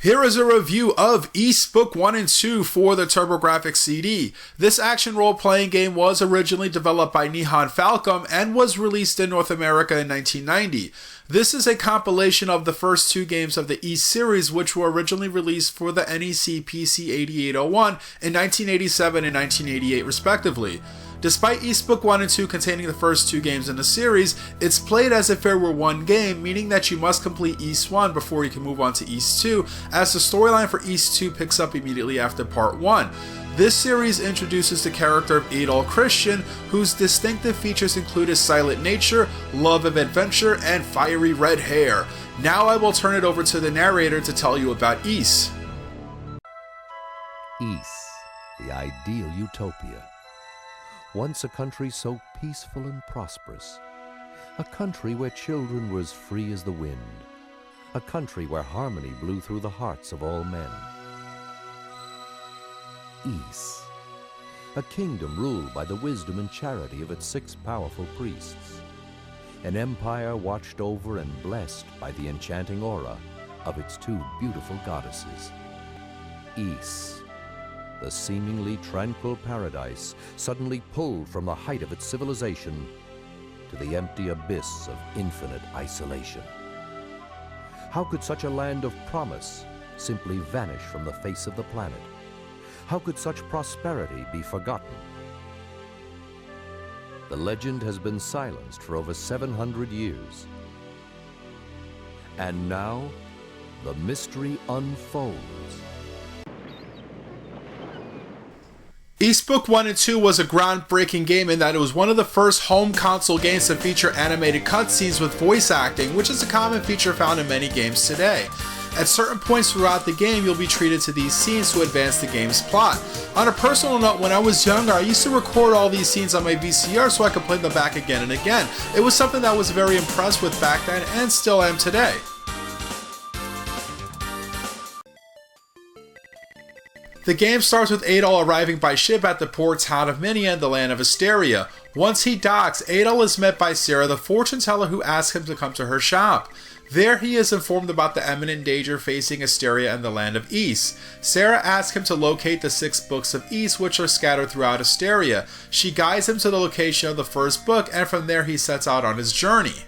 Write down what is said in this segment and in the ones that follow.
Here is a review of Ys Book 1 and 2 for the TurboGrafx-CD. This action role-playing game was originally developed by Nihon Falcom and was released in North America in 1990. This is a compilation of the first two games of the Ys series, which were originally released for the NEC PC 8801 in 1987 and 1988 respectively. Despite Ys Book 1 and 2 containing the first two games in the series, it's played as if it were one game, meaning that you must complete Ys 1 before you can move on to Ys 2, as the storyline for Ys 2 picks up immediately after Part 1. This series introduces the character of Adol Christian, whose distinctive features include his silent nature, love of adventure, and fiery red hair. Now I will turn it over to the narrator to tell you about Ys. Ys, the ideal utopia. Once a country so peaceful and prosperous. A country where children were as free as the wind. A country where harmony blew through the hearts of all men. Ys, a kingdom ruled by the wisdom and charity of its 6 powerful priests. An empire watched over and blessed by the enchanting aura of its 2 beautiful goddesses. Ys, the seemingly tranquil paradise suddenly pulled from the height of its civilization to the empty abyss of infinite isolation. How could such a land of promise simply vanish from the face of the planet? How could such prosperity be forgotten? The legend has been silenced for over 700 years. And now, the mystery unfolds. Ys Book 1 and 2 was a groundbreaking game in that it was one of the first home console games to feature animated cutscenes with voice acting, which is a common feature found in many games today. At certain points throughout the game, you'll be treated to these scenes to advance the game's plot. On a personal note, when I was younger, I used to record all these scenes on my VCR so I could play them back again and again. It was something that I was very impressed with back then and still am today. The game starts with Adol arriving by ship at the port town of Minia in the land of Asteria. Once he docks, Adol is met by Sarah, the fortune teller, who asks him to come to her shop. There he is informed about the imminent danger facing Asteria and the land of Ys. Sarah asks him to locate the 6 books of Ys, which are scattered throughout Asteria. She guides him to the location of the first book, and from there he sets out on his journey.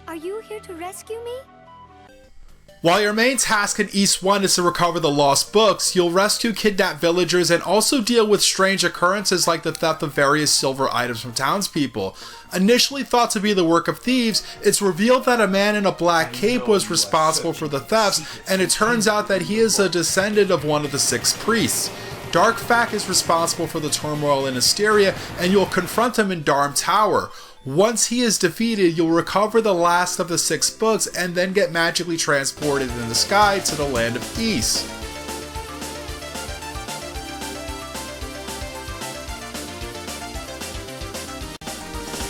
Are you here to rescue me? While your main task in Ys 1 is to recover the lost books, you'll rescue kidnapped villagers and also deal with strange occurrences like the theft of various silver items from townspeople. Initially thought to be the work of thieves, it's revealed that a man in a black cape was responsible for the thefts, and it turns out that he is a descendant of one of the 6 priests. Dark Fact is responsible for the turmoil in Asteria, and you'll confront him in Darm Tower. Once he is defeated, you'll recover the last of the 6 books and then get magically transported in the sky to the land of Ys.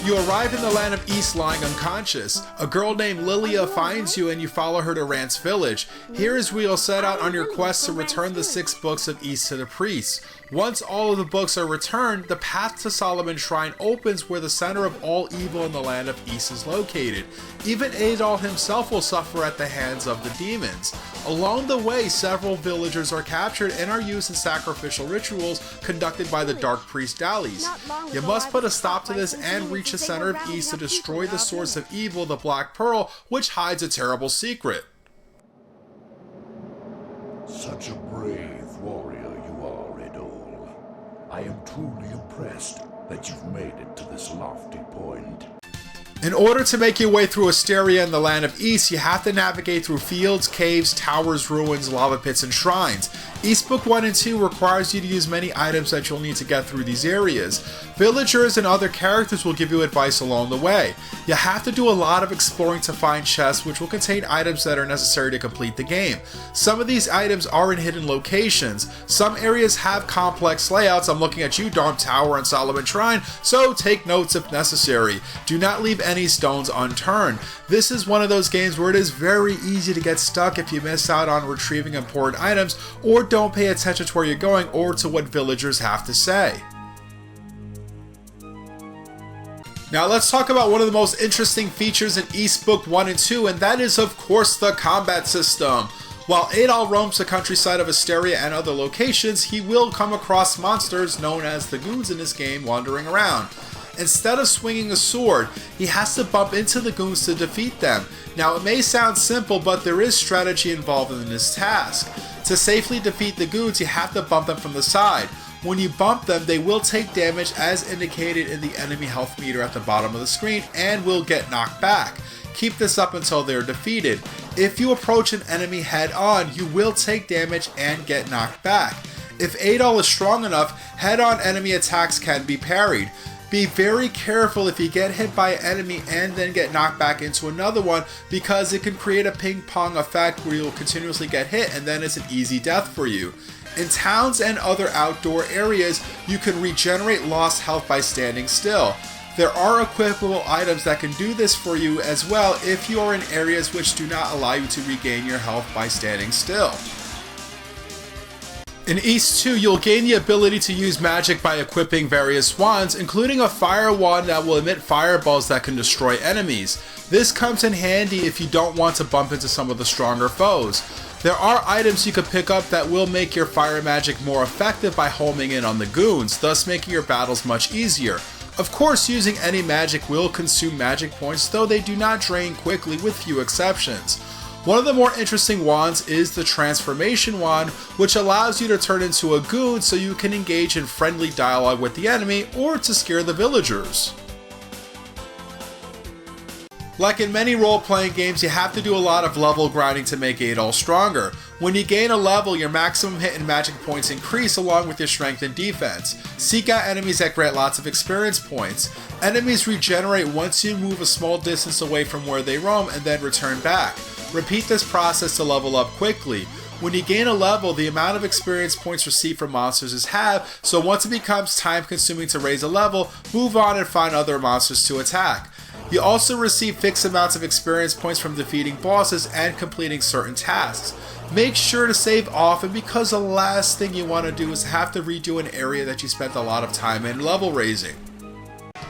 You arrive in the land of East lying unconscious. A girl named Lilia finds you and you follow her to Rant's village. Here is where you'll set out on your quest to return the 6 books of East to the priests. Once all of the books are returned, the path to Solomon's Shrine opens where the center of all evil in the land of East is located. Even Adol himself will suffer at the hands of the demons. Along the way, several villagers are captured and are used in sacrificial rituals conducted by the Dark Priest Dallies. You must put a stop to this and reach the center of East to destroy the source of evil, the Black Pearl, which hides a terrible secret. Such a brave warrior you are, Adol. I am truly impressed that you've made it to this lofty point. In order to make your way through Asteria in the land of East, you have to navigate through fields, caves, towers, ruins, lava pits, and shrines. East Book 1 and 2 requires you to use many items that you'll need to get through these areas. Villagers and other characters will give you advice along the way. You have to do a lot of exploring to find chests which will contain items that are necessary to complete the game. Some of these items are in hidden locations. Some areas have complex layouts. I'm looking at you, Dark Tower and Solomon's Shrine, so take notes if necessary. Do not leave any stones unturned. This is one of those games where it is very easy to get stuck if you miss out on retrieving important items or don't pay attention to where you're going or to what villagers have to say. Now let's talk about one of the most interesting features in East Book 1 and 2, and that is of course the combat system. While Adol roams the countryside of Asteria and other locations, he will come across monsters known as the goons in this game wandering around. Instead of swinging a sword, he has to bump into the goons to defeat them. Now it may sound simple, but there is strategy involved in this task. To safely defeat the goons, you have to bump them from the side. When you bump them, they will take damage as indicated in the enemy health meter at the bottom of the screen and will get knocked back. Keep this up until they're defeated. If you approach an enemy head on, you will take damage and get knocked back. If Adol is strong enough, head-on enemy attacks can be parried. Be very careful if you get hit by an enemy and then get knocked back into another one, because it can create a ping pong effect where you'll continuously get hit and then it's an easy death for you. In towns and other outdoor areas, you can regenerate lost health by standing still. There are equipable items that can do this for you as well if you are in areas which do not allow you to regain your health by standing still. In East 2, you'll gain the ability to use magic by equipping various wands, including a fire wand that will emit fireballs that can destroy enemies. This comes in handy if you don't want to bump into some of the stronger foes. There are items you can pick up that will make your fire magic more effective by homing in on the goons, thus making your battles much easier. Of course, using any magic will consume magic points, though they do not drain quickly with few exceptions. One of the more interesting wands is the Transformation Wand, which allows you to turn into a goon so you can engage in friendly dialogue with the enemy or to scare the villagers. Like in many role-playing games, you have to do a lot of level grinding to make Adol stronger. When you gain a level, your maximum hit and magic points increase along with your strength and defense. Seek out enemies that grant lots of experience points. Enemies regenerate once you move a small distance away from where they roam and then return back. Repeat this process to level up quickly. When you gain a level, the amount of experience points received from monsters is halved, so once it becomes time consuming to raise a level, move on and find other monsters to attack. You also receive fixed amounts of experience points from defeating bosses and completing certain tasks. Make sure to save often, because the last thing you want to do is have to redo an area that you spent a lot of time in level raising.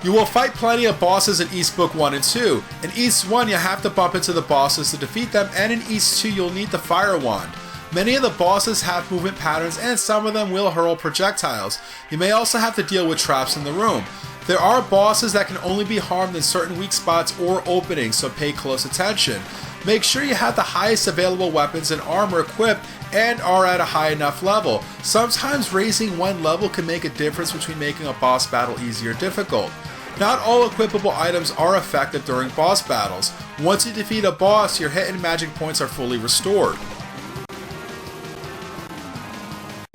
You will fight plenty of bosses in East Book 1 and 2. In East 1, you have to bump into the bosses to defeat them, and in East 2, you'll need the Fire Wand. Many of the bosses have movement patterns, and some of them will hurl projectiles. You may also have to deal with traps in the room. There are bosses that can only be harmed in certain weak spots or openings, so pay close attention. Make sure you have the highest available weapons and armor equipped and are at a high enough level. Sometimes raising one level can make a difference between making a boss battle easy or difficult. Not all equipable items are effective during boss battles. Once you defeat a boss, your hit and magic points are fully restored.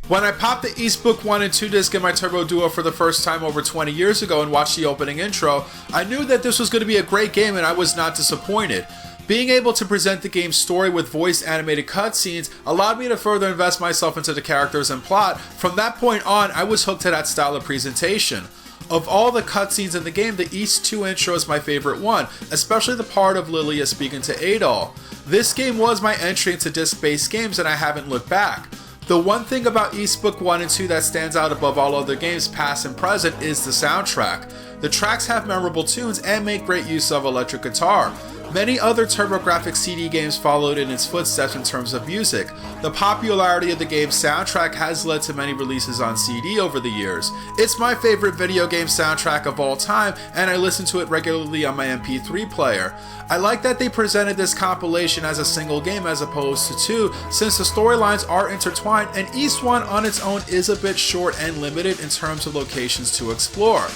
When I popped the East Book 1 and 2 disc in my Turbo Duo for the first time over 20 years ago and watched the opening intro, I knew that this was going to be a great game, and I was not disappointed. Being able to present the game's story with voice animated cutscenes allowed me to further invest myself into the characters and plot. From that point on, I was hooked to that style of presentation. Of all the cutscenes in the game, the East 2 intro is my favorite one, especially the part of Lilia speaking to Adol. This game was my entry into disc-based games and I haven't looked back. The one thing about East Book 1 and 2 that stands out above all other games past and present is the soundtrack. The tracks have memorable tunes and make great use of electric guitar. Many other TurboGrafx-CD games followed in its footsteps in terms of music. The popularity of the game's soundtrack has led to many releases on CD over the years. It's my favorite video game soundtrack of all time, and I listen to it regularly on my MP3 player. I like that they presented this compilation as a single game as opposed to two, since the storylines are intertwined, and East 1 on its own is a bit short and limited in terms of locations to explore.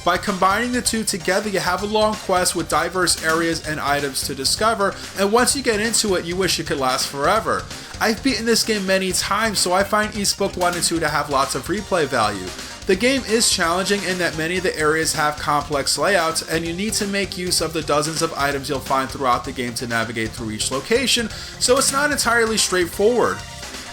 By combining the two together, you have a long quest with diverse areas and items to discover, and once you get into it, you wish it could last forever. I've beaten this game many times, so I find East Book 1 and 2 to have lots of replay value. The game is challenging in that many of the areas have complex layouts, and you need to make use of the dozens of items you'll find throughout the game to navigate through each location, so it's not entirely straightforward.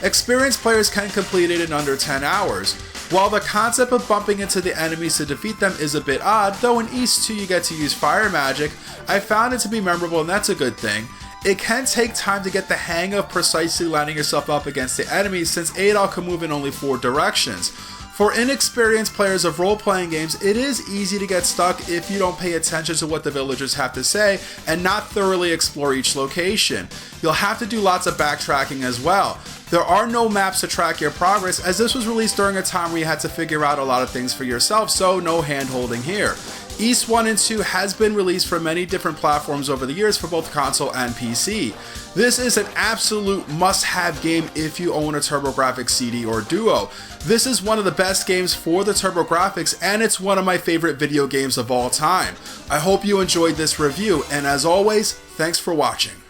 Experienced players can complete it in under 10 hours. While the concept of bumping into the enemies to defeat them is a bit odd, though in East 2 you get to use fire magic, I found it to be memorable and that's a good thing. It can take time to get the hang of precisely lining yourself up against the enemies since Adol can move in only 4 directions. For inexperienced players of role-playing games, it is easy to get stuck if you don't pay attention to what the villagers have to say and not thoroughly explore each location. You'll have to do lots of backtracking as well. There are no maps to track your progress, as this was released during a time where you had to figure out a lot of things for yourself, so no hand-holding here. East 1 and 2 has been released for many different platforms over the years for both console and PC. This is an absolute must-have game if you own a TurboGrafx-CD or Duo. This is one of the best games for the TurboGrafx, and it's one of my favorite video games of all time. I hope you enjoyed this review, and as always, thanks for watching.